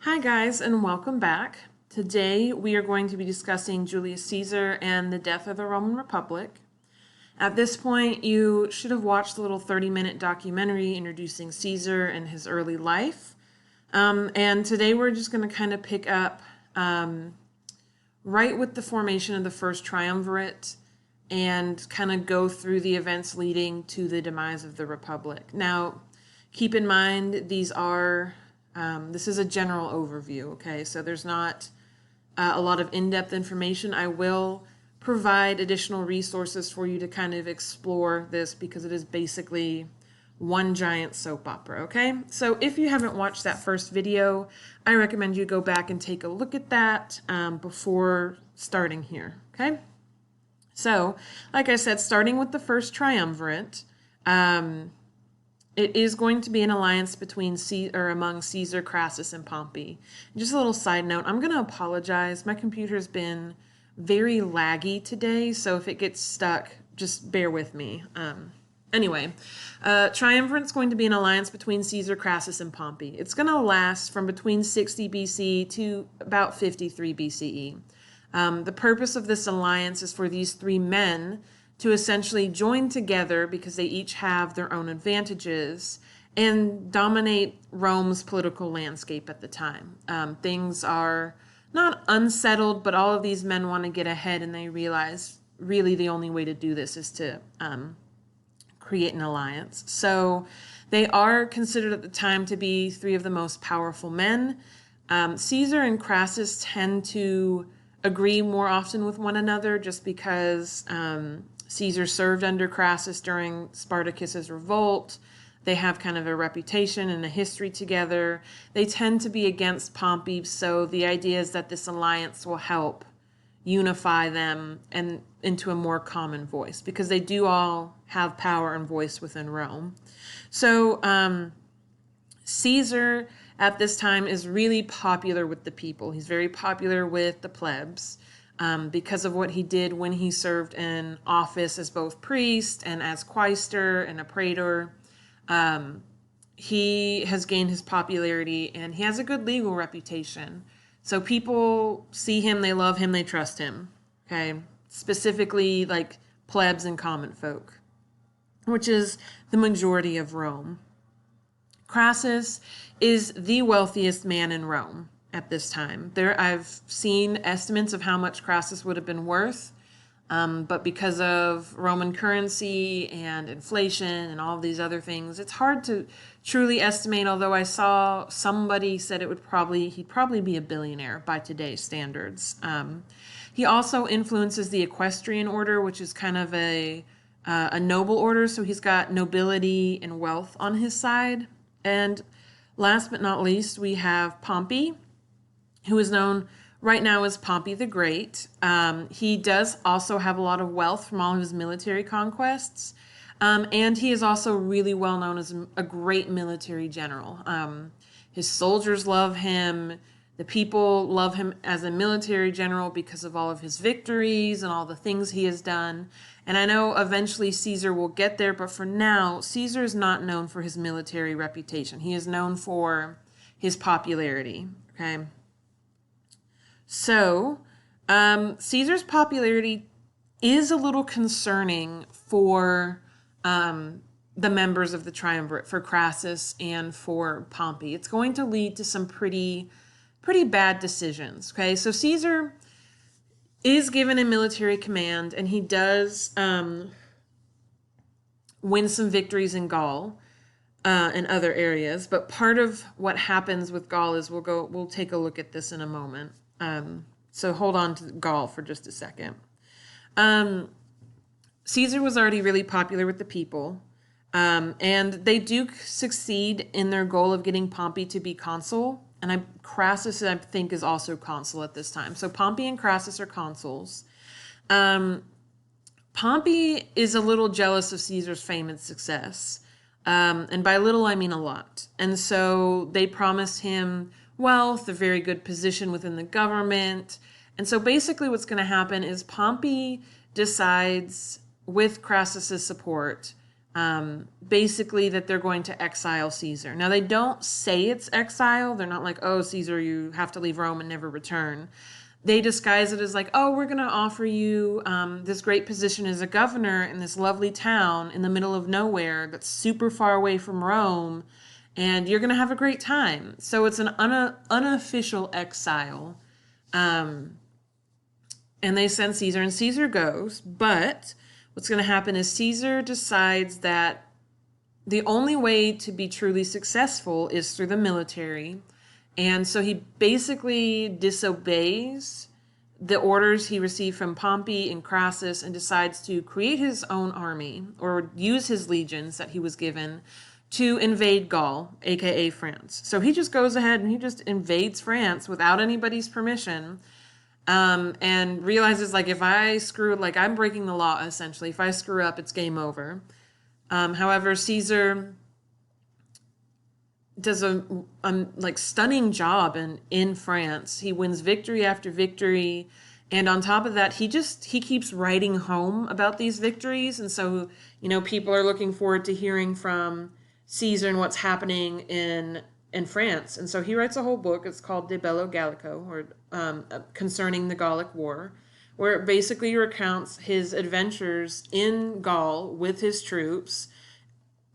Hi guys, and welcome back. Today we are going to be discussing Julius Caesar and the death of the Roman Republic. At this point, you should have watched the little 30-minute documentary introducing Caesar and his early life. And today we're just going to kind of pick up right with the formation of the first triumvirate and kind of go through the events leading to the demise of the Republic. Now, keep in mind, this is a general overview, okay? So there's not a lot of in-depth information. I will provide additional resources for you to kind of explore this because it is basically one giant soap opera, okay? So if you haven't watched that first video, I recommend you go back and take a look at that before starting here, okay? So, like I said, starting with the first triumvirate, it is going to be an alliance between among Caesar, Crassus, and Pompey. Just a little side note, I'm going to apologize. My computer's been very laggy today, so if it gets stuck, just bear with me. Anyway, triumvirate's going to be an alliance between Caesar, Crassus, and Pompey. It's going to last from between 60 BC to about 53 BCE. The purpose of this alliance is for these three men to essentially join together because they each have their own advantages and dominate Rome's political landscape at the time. Things are not unsettled, but all of these men want to get ahead, and they realize really the only way to do this is to create an alliance. So they are considered at the time to be three of the most powerful men. Caesar and Crassus tend to agree more often with one another just because Caesar served under Crassus during Spartacus's revolt. They have kind of a reputation and a history together. They tend to be against Pompey, so the idea is that this alliance will help unify them and into a more common voice because they do all have power and voice within Rome. So Caesar at this time is really popular with the people. He's very popular with the plebs. Because of what he did when he served in office as both priest and as quaestor and a praetor. He has gained his popularity and he has a good legal reputation. So people see him, they love him, they trust him. Okay, specifically like plebs and common folk, which is the majority of Rome. Crassus is the wealthiest man in Rome at this time. I've seen estimates of how much Crassus would have been worth, but because of Roman currency and inflation and all these other things, it's hard to truly estimate, although I saw somebody said he'd probably be a billionaire by today's standards. He also influences the equestrian order, which is kind of a noble order, so he's got nobility and wealth on his side. And last but not least, we have Pompey, who is known right now as Pompey the Great. He does also have a lot of wealth from all of his military conquests, and he is also really well known as a great military general. His soldiers love him. The people love him as a military general because of all of his victories and all the things he has done. And I know eventually Caesar will get there, but for now, Caesar is not known for his military reputation. He is known for his popularity, okay? So, Caesar's popularity is a little concerning for the members of the triumvirate, for Crassus and for Pompey. It's going to lead to some pretty bad decisions, okay? So Caesar is given a military command, and he does win some victories in Gaul and other areas. But part of what happens with Gaul is we'll take a look at this in a moment. So hold on to Gaul for just a second. Caesar was already really popular with the people, and they do succeed in their goal of getting Pompey to be consul. And Crassus, I think, is also consul at this time. So Pompey and Crassus are consuls. Pompey is a little jealous of Caesar's fame and success. And by little, I mean a lot. And so they promise him wealth, a very good position within the government. And so basically what's going to happen is Pompey decides, with Crassus's support, basically that they're going to exile Caesar. Now, they don't say it's exile. They're not like, oh, Caesar, you have to leave Rome and never return. They disguise it as like, oh, we're going to offer you this great position as a governor in this lovely town in the middle of nowhere that's super far away from Rome, and you're going to have a great time. So it's an unofficial exile. And they send Caesar, and Caesar goes, but what's going to happen is Caesar decides that the only way to be truly successful is through the military. And so he basically disobeys the orders he received from Pompey and Crassus and decides to create his own army, or use his legions that he was given to invade Gaul, aka France. So he just goes ahead and he just invades France without anybody's permission. And realizes, like, if I screw, like, I'm breaking the law, essentially. If I screw up, it's game over. However, Caesar does a like stunning job in France. He wins victory after victory. And on top of that, he keeps writing home about these victories. And so, people are looking forward to hearing from Caesar and what's happening in France. And so he writes a whole book. It's called De Bello Gallico, or concerning the Gallic War, where it basically recounts his adventures in Gaul with his troops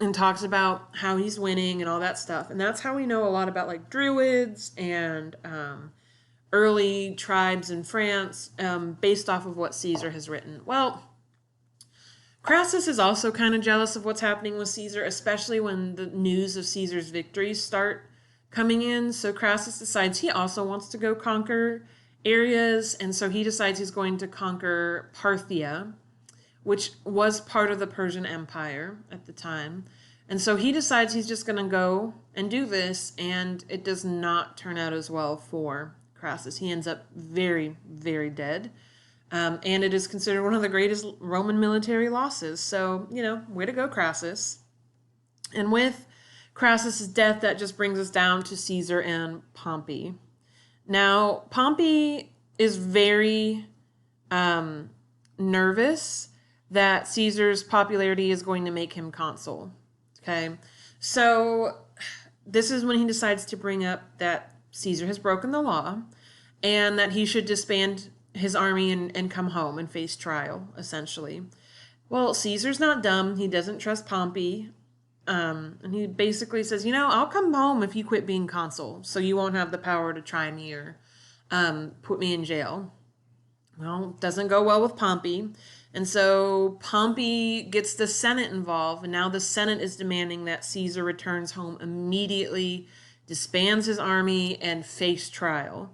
and talks about how he's winning and all that stuff. And that's how we know a lot about, like, Druids and early tribes in France, based off of what Caesar has written. Well, Crassus is also kind of jealous of what's happening with Caesar, especially when the news of Caesar's victories start coming in. So Crassus decides he also wants to go conquer areas, and so he decides he's going to conquer Parthia, which was part of the Persian Empire at the time. And so he decides he's just going to go and do this, and it does not turn out as well for Crassus. He ends up very, very dead. And it is considered one of the greatest Roman military losses. So, way to go, Crassus. And with Crassus' death, that just brings us down to Caesar and Pompey. Now, Pompey is very nervous that Caesar's popularity is going to make him consul. Okay, so this is when he decides to bring up that Caesar has broken the law and that he should disband his army and come home and face trial, essentially. Well, Caesar's not dumb. He doesn't trust Pompey. And he basically says, I'll come home if you quit being consul, so you won't have the power to try me or put me in jail. Well, doesn't go well with Pompey. And so Pompey gets the Senate involved, and now the Senate is demanding that Caesar returns home immediately, disbands his army, and face trial.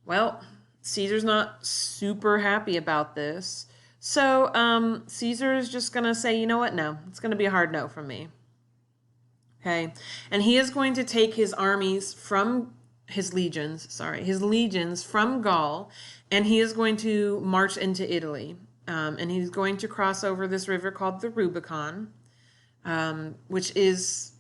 Well, Caesar's not super happy about this. So Caesar is just going to say, you know what? No, it's going to be a hard no from me. Okay. And he is going to take his armies from his legions from Gaul, and he is going to march into Italy. And he's going to cross over this river called the Rubicon, which is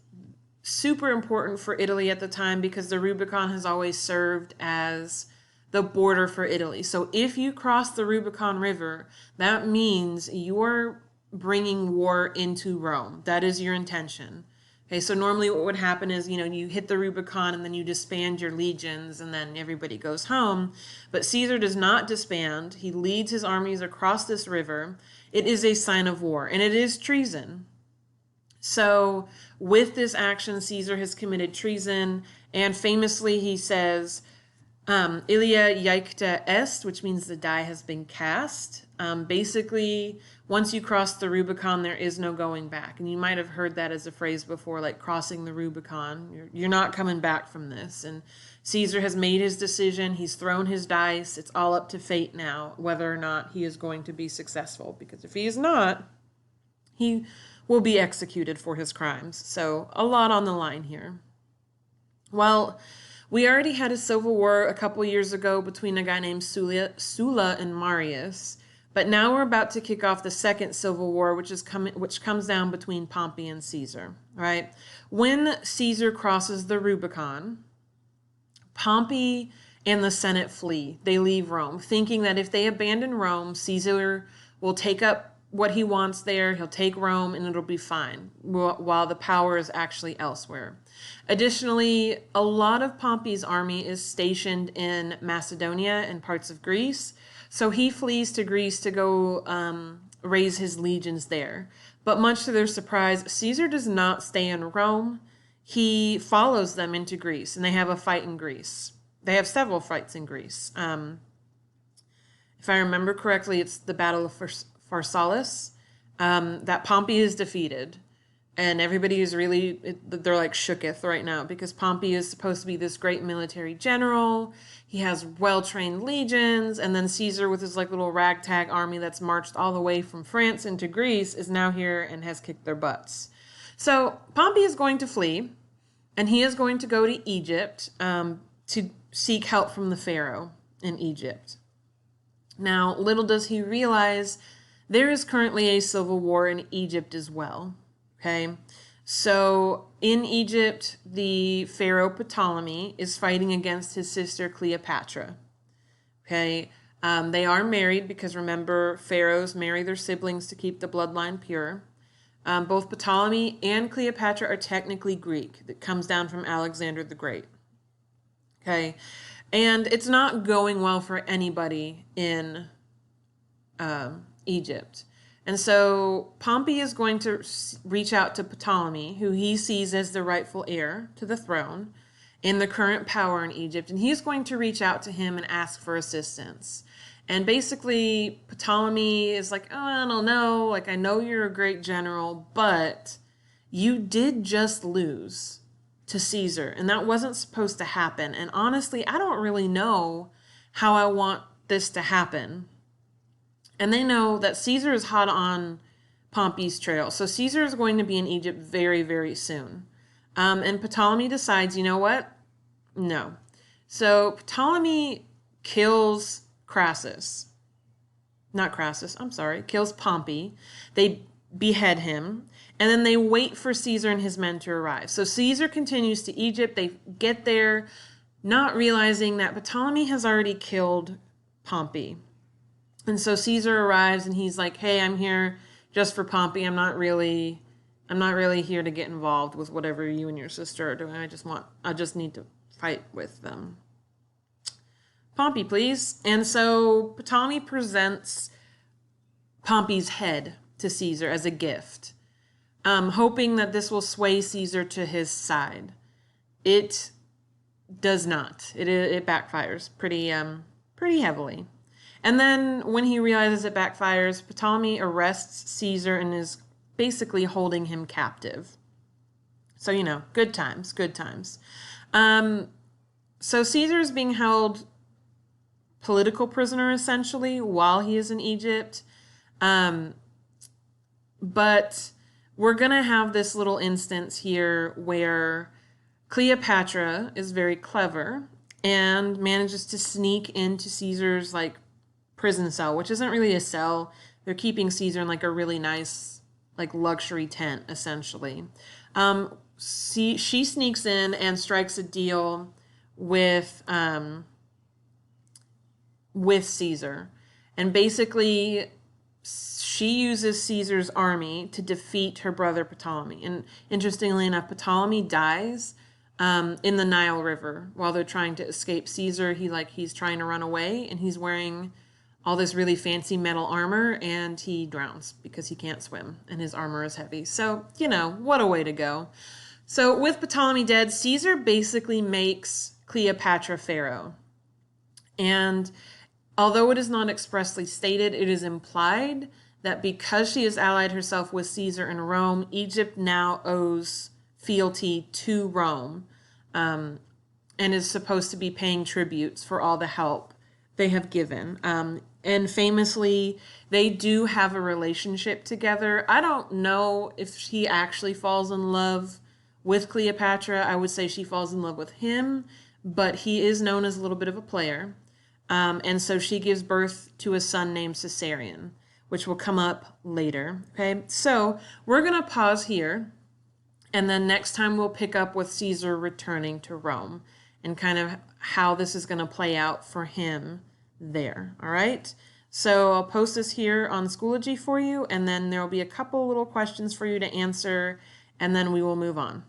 super important for Italy at the time because the Rubicon has always served as the border for Italy. So if you cross the Rubicon River, that means you're bringing war into Rome. That is your intention. Okay, so normally what would happen is, you hit the Rubicon and then you disband your legions and then everybody goes home. But Caesar does not disband. He leads his armies across this river. It is a sign of war, and it is treason. So with this action, Caesar has committed treason, and famously he says, Ilia Iacta est, which means the die has been cast. Basically, once you cross the Rubicon, there is no going back. And you might have heard that as a phrase before, like crossing the Rubicon. You're not coming back from this. And Caesar has made his decision. He's thrown his dice. It's all up to fate now, whether or not he is going to be successful. Because if he is not, he will be executed for his crimes. So a lot on the line here. Well, we already had a civil war a couple years ago between a guy named Sulla and Marius, but now we're about to kick off the second civil war, which comes down between Pompey and Caesar. Right? When Caesar crosses the Rubicon, Pompey and the Senate flee. They leave Rome, thinking that if they abandon Rome, Caesar will take up what he wants there. He'll take Rome and it'll be fine, while the power is actually elsewhere. Additionally, a lot of Pompey's army is stationed in Macedonia and parts of Greece, so he flees to Greece to go raise his legions there. But much to their surprise, Caesar does not stay in Rome. He follows them into Greece, and they have a fight in Greece. They have several fights in Greece. If I remember correctly, it's the Battle of Pharsalus that Pompey is defeated. And everybody is really, they're like shooketh right now, because Pompey is supposed to be this great military general. He has well-trained legions, and then Caesar with his like little ragtag army that's marched all the way from France into Greece is now here and has kicked their butts. So Pompey is going to flee, and he is going to go to Egypt to seek help from the Pharaoh in Egypt. Now, little does he realize there is currently a civil war in Egypt as well. Okay, so in Egypt, the Pharaoh Ptolemy is fighting against his sister Cleopatra. Okay, they are married because remember, pharaohs marry their siblings to keep the bloodline pure. Both Ptolemy and Cleopatra are technically Greek. That comes down from Alexander the Great. Okay, and it's not going well for anybody in Egypt. And so Pompey is going to reach out to Ptolemy, who he sees as the rightful heir to the throne in the current power in Egypt. And he's going to reach out to him and ask for assistance. And basically, Ptolemy is like, oh, I don't know. Like, I know you're a great general, but you did just lose to Caesar. And that wasn't supposed to happen. And honestly, I don't really know how I want this to happen. And they know that Caesar is hot on Pompey's trail. So Caesar is going to be in Egypt very, very soon. And Ptolemy decides, you know what? No. So Ptolemy kills kills Pompey. They behead him. And then they wait for Caesar and his men to arrive. So Caesar continues to Egypt. They get there, not realizing that Ptolemy has already killed Pompey. And so Caesar arrives and he's like, hey, I'm here just for Pompey. I'm not really here to get involved with whatever you and your sister are doing. I just need to fight with them. Pompey, please. And so Ptolemy presents Pompey's head to Caesar as a gift, hoping that this will sway Caesar to his side. It does not. It backfires pretty heavily. And then when he realizes it backfires, Ptolemy arrests Caesar and is basically holding him captive. So, good times. So Caesar is being held political prisoner, essentially, while he is in Egypt. But we're going to have this little instance here where Cleopatra is very clever and manages to sneak into Caesar's, prison cell, which isn't really a cell. They're keeping Caesar in a really nice luxury tent, essentially. She sneaks in and strikes a deal with Caesar, and basically she uses Caesar's army to defeat her brother Ptolemy. And interestingly enough, Ptolemy dies in the Nile River while they're trying to escape Caesar. He's trying to run away, and he's wearing all this really fancy metal armor, and he drowns because he can't swim, and his armor is heavy. So, what a way to go. So with Ptolemy dead, Caesar basically makes Cleopatra pharaoh. And although it is not expressly stated, it is implied that because she has allied herself with Caesar in Rome, Egypt now owes fealty to Rome, and is supposed to be paying tributes for all the help they have given. And famously, they do have a relationship together. I don't know if he actually falls in love with Cleopatra. I would say she falls in love with him, but he is known as a little bit of a player. And so she gives birth to a son named Caesarion, which will come up later. Okay, so we're going to pause here, and then next time we'll pick up with Caesar returning to Rome and kind of how this is going to play out for him there. All right. So I'll post this here on Schoology for you, and then there will be a couple little questions for you to answer, and then we will move on.